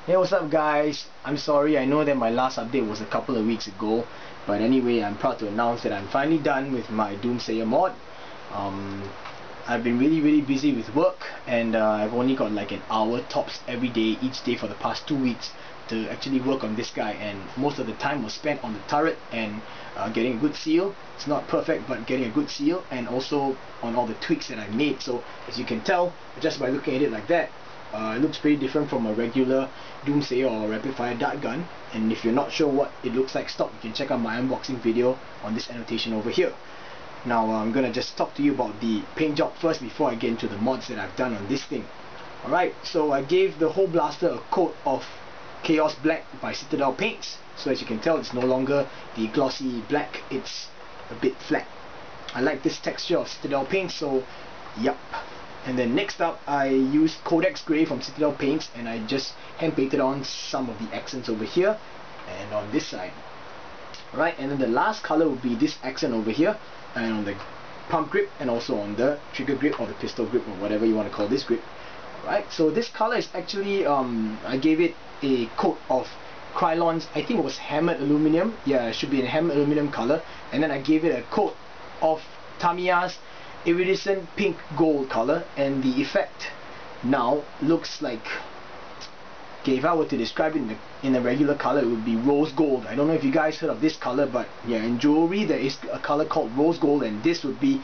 Hey, what's up guys? I'm sorry, I know that my last update was a couple of weeks ago, but anyway, I'm proud to announce that I'm finally done with my Doomsayer mod. I've been really busy with work, and I've only got like an hour tops every day, each day for the past 2 weeks to actually work on this guy, and most of the time was spent on the turret and getting a good seal. It's not perfect, but getting a good seal, and also on all the tweaks that I made. So as you can tell, just by looking at it like that, it looks pretty different from a regular Doomsayer or rapid fire dart gun. And if you're not sure what it looks like stock, you can check out my unboxing video on this annotation over here. Now I'm gonna just talk to you about the paint job first before I get into the mods that I've done on this thing. Alright, so I gave the whole blaster a coat of Chaos Black by Citadel paints. So as you can tell, it's no longer the glossy black, it's a bit flat. I like this texture of Citadel paint, so yup. And then next up, I used Codex Grey from Citadel paints, and I just hand painted on some of the accents over here and on this side. Alright, and then the last color would be this accent over here, and on the pump grip, and also on the trigger grip or the pistol grip, or whatever you want to call this grip. Alright, so this color is actually, I gave it a coat of Krylon's, I think it was hammered aluminum. Yeah, it should be a hammered aluminum color. And then I gave it a coat of Tamiya's iridescent pink gold color, and the effect now looks like, okay, if I were to describe it in a regular color, it would be rose gold. I don't know if you guys heard of this color, but yeah, in jewelry there is a color called rose gold, and this would be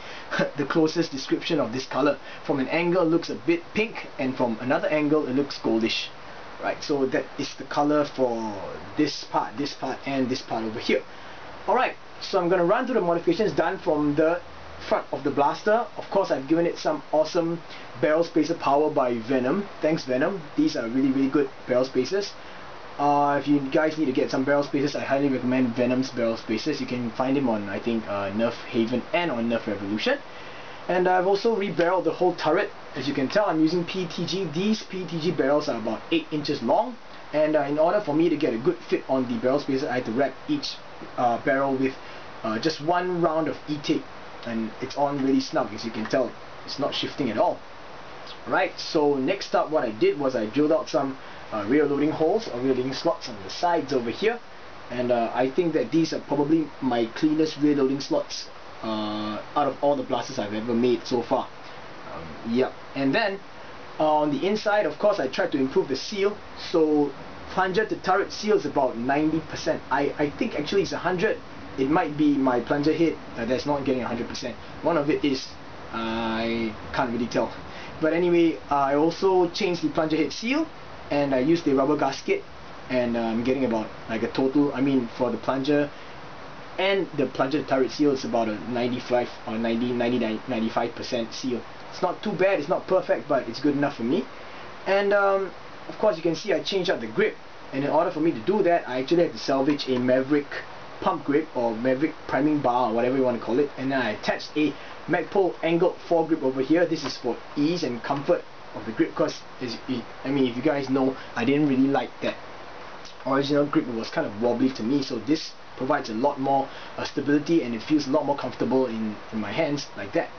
the closest description of this color. From an angle it looks a bit pink, and from another angle it looks goldish. Right, so that is the color for this part, and this part over here. Alright, so I'm gonna run through the modifications done from the front of the blaster. Of course, I've given it some awesome barrel spacer power by Venom. Thanks Venom, these are really good barrel spacers. If you guys need to get some barrel spacers, I highly recommend Venom's barrel spacers. You can find them on, I think, Nerf Haven and on Nerf Revolution. And I've also re-barreled the whole turret. As you can tell, I'm using PETG. These PETG barrels are about 8 inches long, and in order for me to get a good fit on the barrel spacer, I had to wrap each barrel with just one round of E-tape, and it's on really snug. As you can tell, it's not shifting at all. Right, so next up, what I did was I drilled out some rear loading holes or rear loading slots on the sides over here, and I think that these are probably my cleanest rear loading slots out of all the blasters I've ever made so far. Yep. And then on the inside, of course, I tried to improve the seal. So plunger to turret seal is about 90%. I think actually it's 100. It might be my plunger head that's not getting 100%. One of it is, I can't really tell. But anyway, I also changed the plunger head seal, and I used the rubber gasket, and I'm getting about like a total, I mean, for the plunger and the plunger to turret seal, it's about a 95 or 95% seal. It's not too bad, it's not perfect, but it's good enough for me. And of course, you can see I changed out the grip, and in order for me to do that, I actually had to salvage a Maverick pump grip or Maverick priming bar or whatever you want to call it, and then I attached a Magpul Angled Foregrip over here. This is for ease and comfort of the grip, because I mean, if you guys know, I didn't really like that original grip. It was kind of wobbly to me, so this provides a lot more stability, and it feels a lot more comfortable in my hands like that.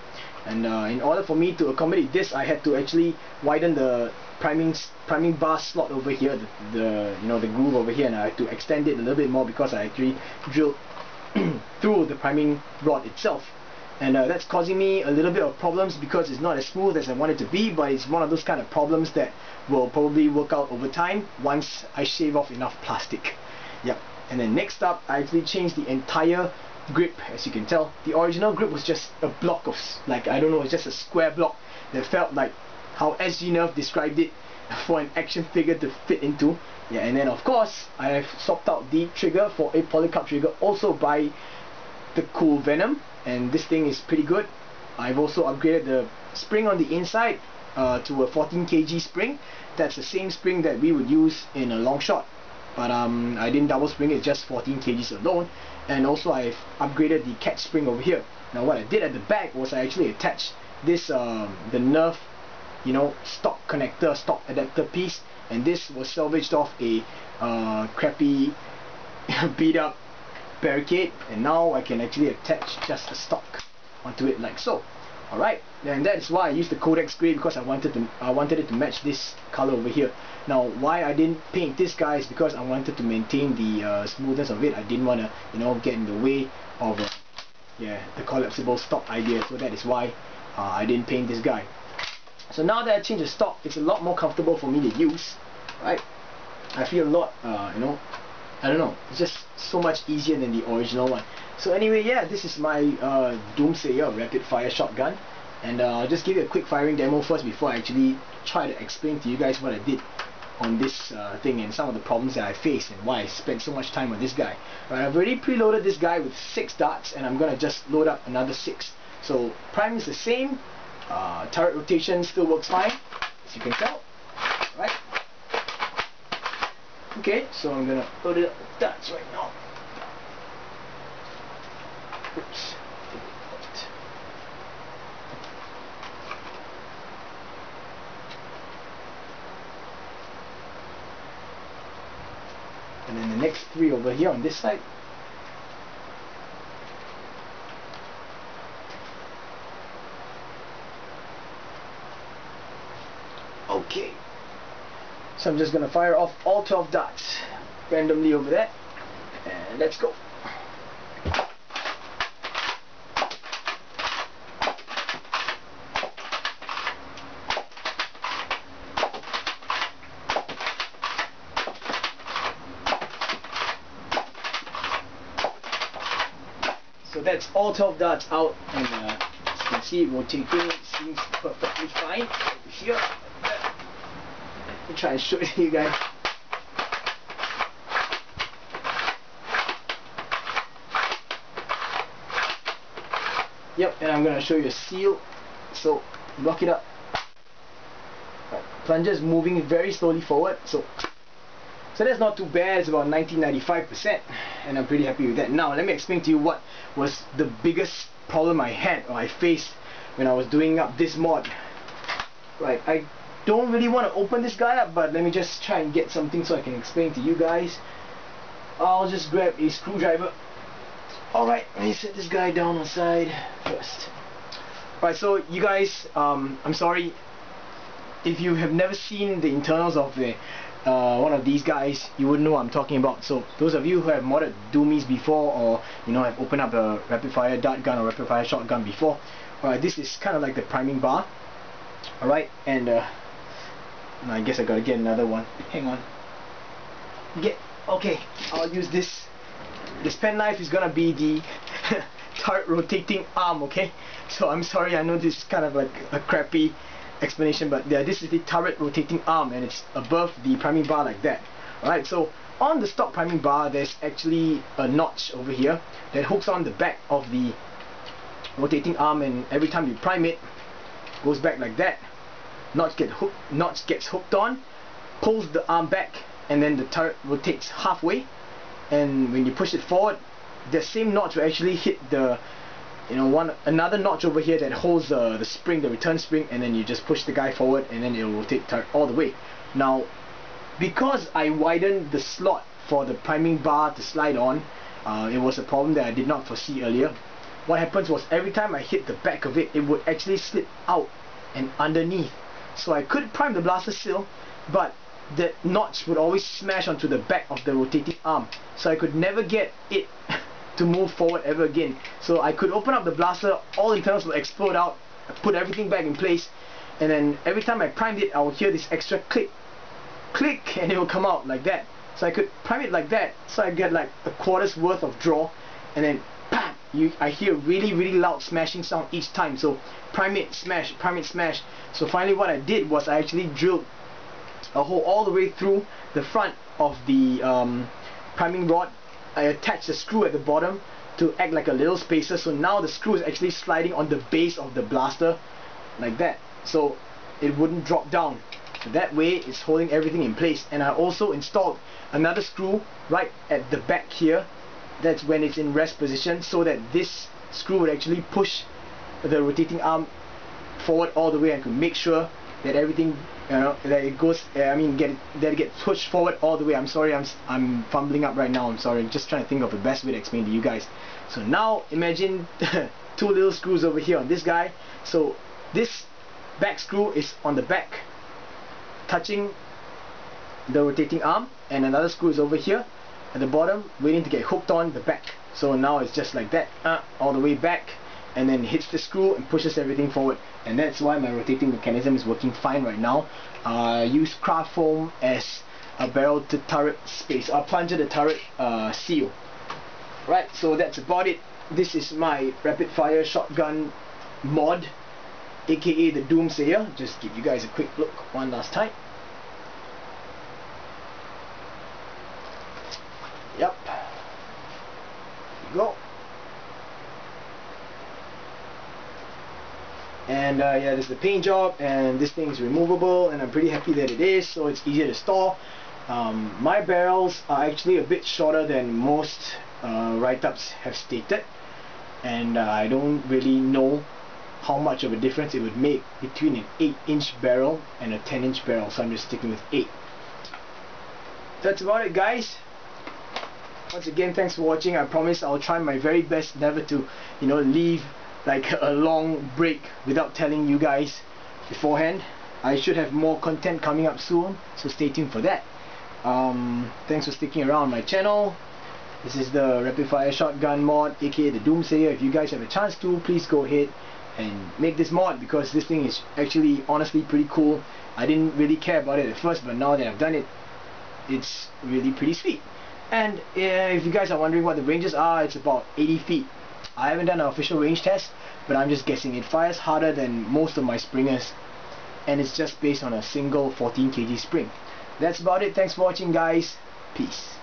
And in order for me to accommodate this, I had to actually widen the priming bar slot over here, the groove over here, and I had to extend it a little bit more because I actually drilled through the priming rod itself. And that's causing me a little bit of problems because it's not as smooth as I want it to be, but it's one of those kind of problems that will probably work out over time once I shave off enough plastic. Yep. And then next up, I actually changed the entire grip. As you can tell, the original grip was just a block of, like, I don't know, it's just a square block that felt like how SG Nerf described it for an action figure to fit into. Yeah, and then of course, I have swapped out the trigger for a polycarb trigger, also by the cool Venom, and this thing is pretty good. I've also upgraded the spring on the inside to a 14 kg spring. That's the same spring that we would use in a long shot, but I didn't double spring it, just 14 kgs alone. And also I've upgraded the catch spring over here. Now what I did at the back was I actually attached this the Nerf, stock connector, stock adapter piece, and this was salvaged off a crappy beat up barricade, and now I can actually attach just the stock onto it like so. Alright, and that is why I used the Codex Grey, because I wanted it to match this color over here. Now, why I didn't paint this guy is because I wanted to maintain the smoothness of it. I didn't want to, you know, get in the way of the collapsible stock idea. So that is why I didn't paint this guy. So now that I changed the stock, it's a lot more comfortable for me to use, right? I feel a lot, you know, I don't know, it's just so much easier than the original one. So anyway, yeah, this is my Doomsayer rapid fire shotgun, and I'll just give you a quick firing demo first before I actually try to explain to you guys what I did on this thing and some of the problems that I faced and why I spent so much time on this guy. Right, I've already preloaded this guy with 6 darts, and I'm gonna just load up another 6. So prime is the same, turret rotation still works fine, as you can tell, right? Okay, so I'm gonna load it up with darts right now. Oops. And then the next 3 over here on this side. Okay. So I'm just gonna fire off all 12 darts randomly over there. And let's go. So that's all 12 darts out, and as you can see, rotating seems perfectly fine over here. Let me try and show it to you guys. Yep, and I'm going to show you a seal. So lock it up. Right. Plunger is moving very slowly forward, so that's not too bad. It's about 19-95%, and I'm pretty happy with that. Now let me explain to you what was the biggest problem I had, or I faced, when I was doing up this mod. Right, I don't really want to open this guy up, but let me just try and get something so I can explain to you guys. I'll just grab a screwdriver. Alright, let me set this guy down on the side first. Right, so you guys, I'm sorry if you have never seen the internals of one of these guys, you wouldn't know what I'm talking about. So those of you who have modded Doomies before, or you know, have opened up a rapid fire dart gun or rapid fire shotgun before, alright, this is kind of like the priming bar. Alright, and I guess I gotta get another one. Hang on. Okay, I'll use this. This penknife is gonna be the turret rotating arm, okay? So I'm sorry, I know this is kind of like a crappy explanation, but yeah, this is the turret rotating arm, and it's above the priming bar like that. Alright, so on the stock priming bar, there's actually a notch over here that hooks on the back of the rotating arm, and every time you prime it, goes back like that. Notch gets hooked on, pulls the arm back, and then the turret rotates halfway. And when you push it forward, the same notch will actually hit the, you know, another notch over here that holds the spring, the return spring, and then you just push the guy forward, and then it will rotate all the way. Now, because I widened the slot for the priming bar to slide on, it was a problem that I did not foresee earlier. What happens was, every time I hit the back of it, it would actually slip out and underneath. So I could prime the blaster still, but the notch would always smash onto the back of the rotating arm, so I could never get it to move forward ever again. So I could open up the blaster, all internals will explode out, put everything back in place, and then every time I primed it, I would hear this extra click, click, and it will come out like that. So I could prime it like that, so I get like a quarter's worth of draw, and then bam, I hear really loud smashing sound each time. So prime it, smash, prime it, smash. So finally what I did was I actually drilled a hole all the way through the front of the priming rod. I attached the screw at the bottom to act like a little spacer, so now the screw is actually sliding on the base of the blaster like that, so it wouldn't drop down. So that way it's holding everything in place. And I also installed another screw right at the back here, that's when it's in rest position, so that this screw would actually push the rotating arm forward all the way, and could make sure that everything, you know, that it goes, that it gets pushed forward all the way. I'm sorry, I'm fumbling up right now, I'm sorry, just trying to think of the best way to explain to you guys. So now imagine two little screws over here on this guy. So this back screw is on the back, touching the rotating arm, and another screw is over here at the bottom, waiting to get hooked on the back. So now it's just like that, all the way back, and then hits the screw and pushes everything forward. And that's why my rotating mechanism is working fine right now. Use craft foam as a barrel to turret space, or plunger the turret seal. Right, so that's about it. This is my rapid fire shotgun mod, aka the Doomsayer. Just give you guys a quick look one last time. Yep, here you go. And yeah, this is the paint job, and this thing is removable, and I'm pretty happy that it is, so it's easier to store. My barrels are actually a bit shorter than most write-ups have stated, and I don't really know how much of a difference it would make between an 8-inch barrel and a 10-inch barrel, so I'm just sticking with 8. That's about it, guys. Once again, thanks for watching. I promise I'll try my very best never to, leave like a long break without telling you guys beforehand. I should have more content coming up soon, so stay tuned for that. Thanks for sticking around my channel. This is the rapid fire shotgun mod, aka the Doomsayer. If you guys have a chance to, please go ahead and make this mod, because this thing is actually honestly pretty cool. I didn't really care about it at first, but now that I've done it, it's really pretty sweet. And if you guys are wondering what the ranges are, it's about 80 feet. I haven't done an official range test, but I'm just guessing. It fires harder than most of my springers, and it's just based on a single 14 kg spring. That's about it. Thanks for watching, guys. Peace.